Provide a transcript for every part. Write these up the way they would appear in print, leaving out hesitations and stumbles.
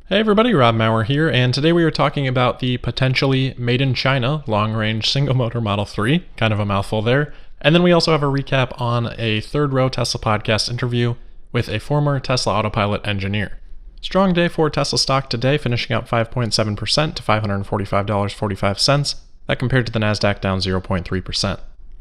Hey everybody, Rob Maurer here, and today we are talking about the potentially made in China long-range single-motor Model 3, kind of a mouthful there, and then we also have a recap on a Third Row Tesla podcast interview with a former Tesla Autopilot engineer. Strong day for Tesla stock today, finishing up 5.7% to $545.45. That compared to the Nasdaq down 0.3%.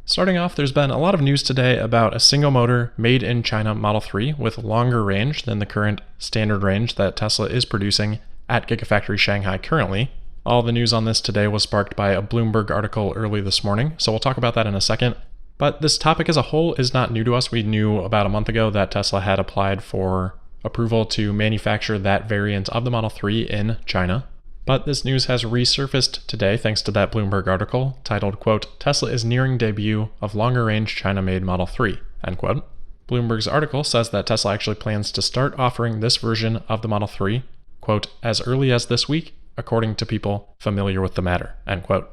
Starting off, there's been a lot of news today about a single-motor made-in-China Model 3 with longer range than the current standard range that Tesla is producing at Gigafactory Shanghai currently. All the news on this today was sparked by a Bloomberg article early this morning, so we'll talk about that in a second. But this topic as a whole is not new to us. We knew about a month ago that Tesla had applied for approval to manufacture that variant of the Model 3 in China. But this news has resurfaced today thanks to that Bloomberg article titled, quote, "Tesla is nearing debut of longer-range China-made Model 3," end quote. Bloomberg's article says that Tesla actually plans to start offering this version of the Model 3, quote, "as early as this week, according to people familiar with the matter," end quote.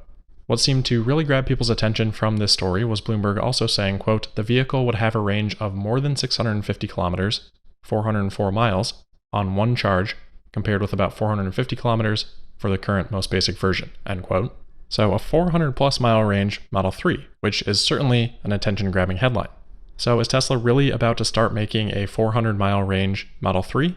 What seemed to really grab people's attention from this story was Bloomberg also saying, quote, "the vehicle would have a range of more than 650 kilometers, 404 miles, on one charge, compared with about 450 kilometers for the current most basic version," end quote. So a 400 plus mile range Model 3, which is certainly an attention-grabbing headline. So is Tesla really about to start making a 400 mile range Model 3?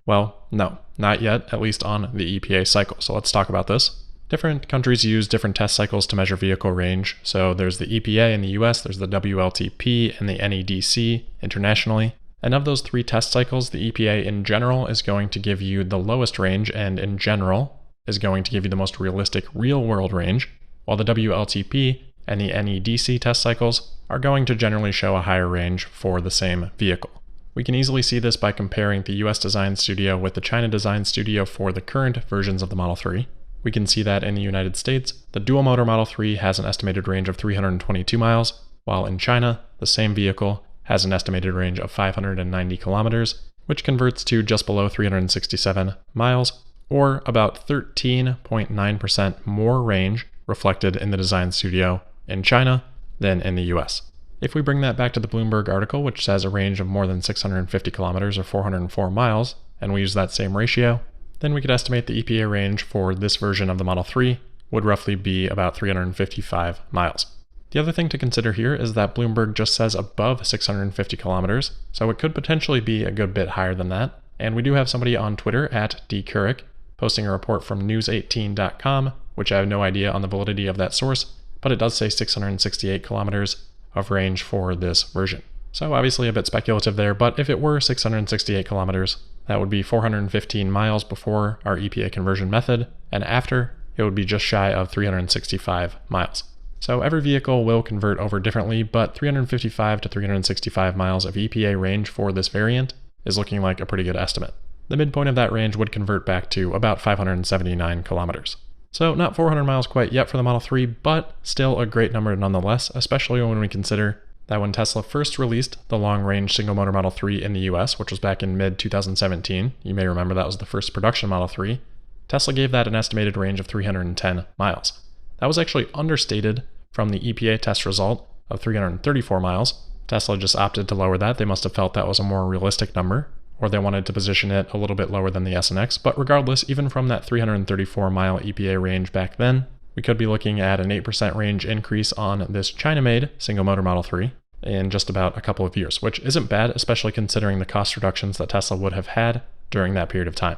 Well, no, not yet, at least on the EPA cycle. So let's talk about this. Different countries use different test cycles to measure vehicle range. So there's the EPA in the US, there's the WLTP, and the NEDC internationally. And of those three test cycles, the EPA in general is going to give you the lowest range, and in general is going to give you the most realistic real-world range, while the WLTP and the NEDC test cycles are going to generally show a higher range for the same vehicle. We can easily see this by comparing the US Design Studio with the China Design Studio for the current versions of the Model 3. We can see that in the United States, the dual-motor Model 3 has an estimated range of 322 miles, while in China, the same vehicle has an estimated range of 590 kilometers, which converts to just below 367 miles, or about 13.9% more range reflected in the Design Studio in China than in the US. If we bring that back to the Bloomberg article, which says a range of more than 650 kilometers or 404 miles, and we use that same ratio, then we could estimate the EPA range for this version of the Model 3 would roughly be about 355 miles. The other thing to consider here is that Bloomberg just says above 650 kilometers, so it could potentially be a good bit higher than that. And we do have somebody on Twitter at @dcuric posting a report from news18.com, which I have no idea on the validity of that source, but it does say 668 kilometers of range for this version. So obviously a bit speculative there, but if it were 668 kilometers, that would be 415 miles before our EPA conversion method, and after, it would be just shy of 365 miles. So every vehicle will convert over differently, but 355 to 365 miles of EPA range for this variant is looking like a pretty good estimate. The midpoint of that range would convert back to about 579 kilometers. So not 400 miles quite yet for the Model 3, but still a great number nonetheless, especially when we consider that when Tesla first released the long-range single-motor Model 3 in the US, which was back in mid-2017, you may remember that was the first production Model 3, Tesla gave that an estimated range of 310 miles. That was actually understated from the EPA test result of 334 miles. Tesla just opted to lower that. They must have felt that was a more realistic number, or they wanted to position it a little bit lower than the S and X. But regardless, even from that 334 mile EPA range back then, we could be looking at an 8% range increase on this China-made single-motor Model 3 in just about a couple of years, which isn't bad, especially considering the cost reductions that Tesla would have had during that period of time.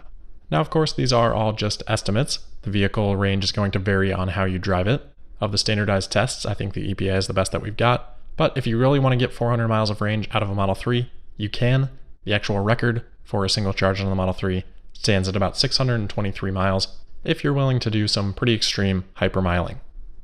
Now, of course, these are all just estimates. The vehicle range is going to vary on how you drive it. Of the standardized tests, I think the EPA is the best that we've got. But if you really want to get 400 miles of range out of a Model 3, you can. The actual record for a single charge on the Model 3 stands at about 623 miles, if you're willing to do some pretty extreme hypermiling.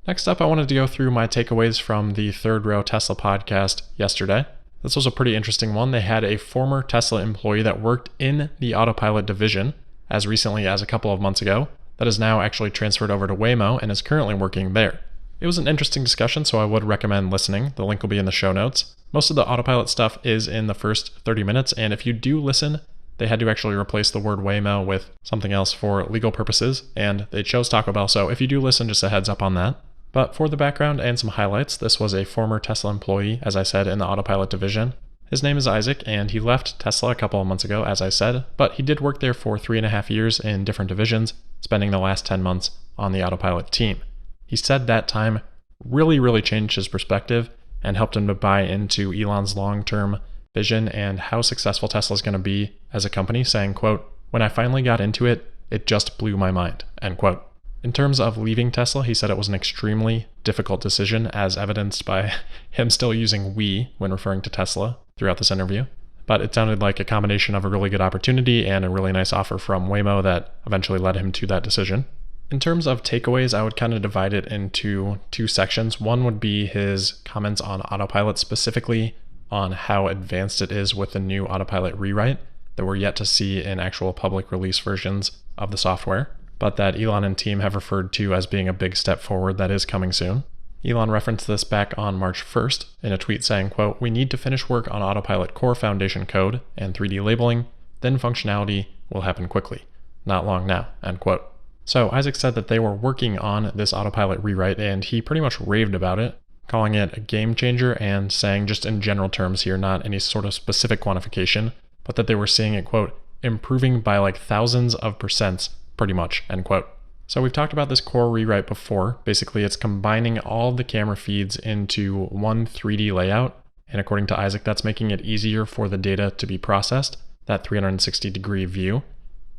Next up, I wanted to go through my takeaways from the Third Row Tesla podcast yesterday. This was a pretty interesting one. They had a former Tesla employee that worked in the Autopilot division as recently as a couple of months ago that is now actually transferred over to Waymo and is currently working there. It was an interesting discussion, so I would recommend listening. The link will be in the show notes. Most of the Autopilot stuff is in the first 30 minutes, and if you do listen, they had to actually replace the word Waymo with something else for legal purposes, and they chose Taco Bell, so if you do listen, just a heads up on that. But for the background and some highlights, this was a former Tesla employee, as I said, in the Autopilot division, His name is Isaac, and he left Tesla a couple of months ago, as I said, but he did work there for 3.5 years in different divisions, spending the last 10 months on the autopilot team. He said that time really changed his perspective and helped him to buy into Elon's long-term vision and how successful Tesla is going to be as a company, saying, quote, "When I finally got into it, it just blew my mind," end quote. In terms of leaving Tesla, he said it was an extremely difficult decision, as evidenced by him still using we when referring to Tesla throughout this interview. But it sounded like a combination of a really good opportunity and a really nice offer from Waymo that eventually led him to that decision. In terms of takeaways, I would kind of divide it into two sections. One would be his comments on autopilot, specifically on how advanced it is with the new autopilot rewrite that we're yet to see in actual public release versions of the software, but that Elon and team have referred to as being a big step forward that is coming soon. Elon referenced this back on March 1st in a tweet saying, quote, "We need to finish work on autopilot core foundation code and 3D labeling, then functionality will happen quickly. Not long now," end quote. So Isaac said that they were working on this autopilot rewrite, and he pretty much raved about it, calling it a game changer and saying, just in general terms here, not any sort of specific quantification, but that they were seeing it, quote, "improving by like thousands of percents pretty much," end quote. So we've talked about this core rewrite before. Basically, it's combining all of the camera feeds into one 3D layout. And according to Isaac, that's making it easier for the data to be processed, that 360-degree view.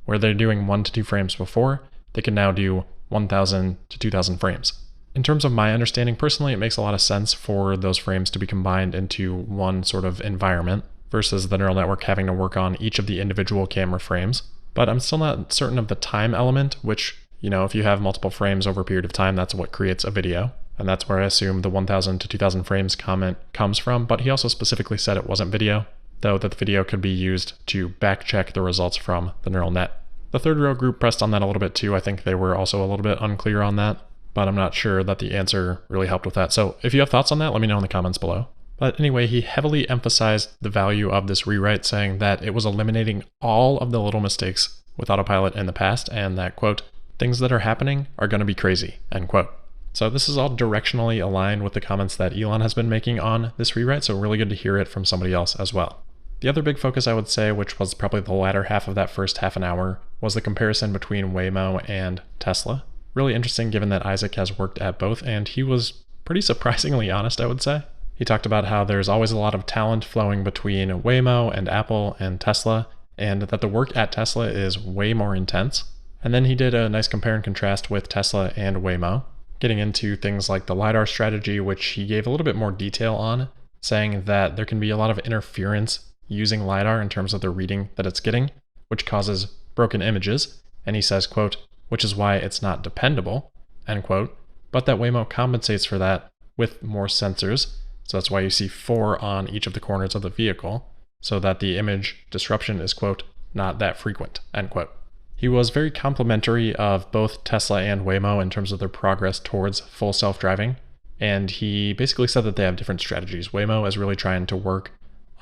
Where they're doing 1 to 2 frames before, they can now do 1,000 to 2,000 frames. In terms of my understanding, personally, it makes a lot of sense for those frames to be combined into one sort of environment versus the neural network having to work on each of the individual camera frames. But I'm still not certain of the time element, which, if you have multiple frames over a period of time, that's what creates a video. And that's where I assume the 1,000 to 2,000 frames comment comes from. But he also specifically said it wasn't video, though that the video could be used to back check the results from the neural net. The third row group pressed on that a little bit too. I think they were also a little bit unclear on that, but I'm not sure that the answer really helped with that. So if you have thoughts on that, let me know in the comments below. But anyway, he heavily emphasized the value of this rewrite, saying that it was eliminating all of the little mistakes with autopilot in the past, and that, quote, "things that are happening are going to be crazy," end quote. So this is all directionally aligned with the comments that Elon has been making on this rewrite, so really good to hear it from somebody else as well. The other big focus, I would say, which was probably the latter half of that first half an hour, was the comparison between Waymo and Tesla. Really interesting given that Isaac has worked at both, and he was pretty surprisingly honest, I would say. He talked about how there's always a lot of talent flowing between Waymo and Apple and Tesla, and that the work at Tesla is way more intense. And then he did a nice compare and contrast with Tesla and Waymo, getting into things like the LiDAR strategy, which he gave a little bit more detail on, saying that there can be a lot of interference using LiDAR in terms of the reading that it's getting, which causes broken images. And he says, quote, "which is why it's not dependable," end quote, but that Waymo compensates for that with more sensors. So that's why you see 4 on each of the corners of the vehicle, so that the image disruption is, quote, "not that frequent," end quote. He was very complimentary of both Tesla and Waymo in terms of their progress towards full self-driving, and he basically said that they have different strategies. Waymo is really trying to work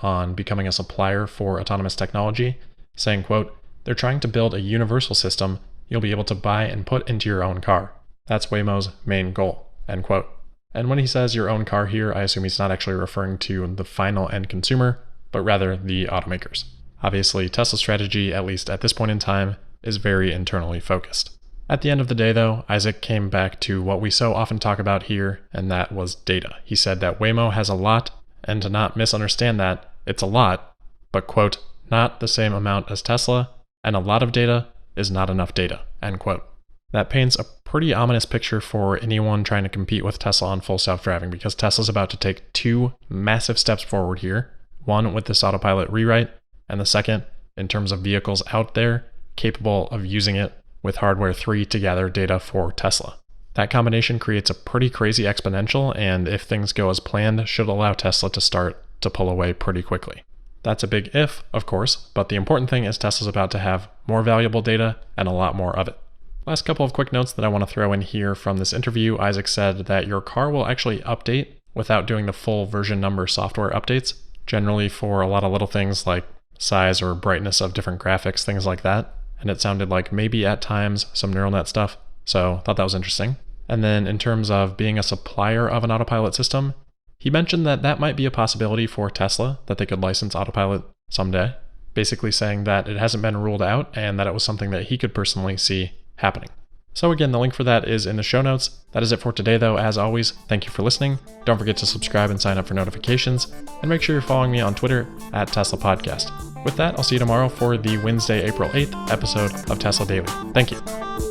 on becoming a supplier for autonomous technology, saying, quote, "they're trying to build a universal system you'll be able to buy and put into your own car. That's Waymo's main goal," end quote. And when he says your own car here, I assume he's not actually referring to the final end consumer, but rather the automakers. Obviously, Tesla's strategy, at least at this point in time, is very internally focused. At the end of the day, though, Isaac came back to what we so often talk about here, and that was data. He said that Waymo has a lot, and to not misunderstand that, it's a lot, but, quote, "not the same amount as Tesla, and a lot of data is not enough data," end quote. That paints a pretty ominous picture for anyone trying to compete with Tesla on full self-driving, because Tesla's about to take 2 massive steps forward here. One with this autopilot rewrite, and the second in terms of vehicles out there capable of using it with hardware 3 to gather data for Tesla. That combination creates a pretty crazy exponential, and if things go as planned, should allow Tesla to start to pull away pretty quickly. That's a big if, of course, but the important thing is Tesla's about to have more valuable data and a lot more of it. Last couple of quick notes that I want to throw in here from this interview. Isaac said that your car will actually update without doing the full version number software updates, generally for a lot of little things like size or brightness of different graphics, things like that. And it sounded like maybe at times some neural net stuff, so thought that was interesting. And then in terms of being a supplier of an autopilot system, He mentioned that that might be a possibility for Tesla, that they could license autopilot someday, basically saying that it hasn't been ruled out and that it was something that he could personally see happening. So again, the link for that is in the show notes. That is it for today though. As always, thank you for listening. Don't forget to subscribe and sign up for notifications, and make sure you're following me on Twitter at Tesla Podcast. With that, I'll see you tomorrow for the Wednesday, April 8th episode of Tesla Daily. Thank you.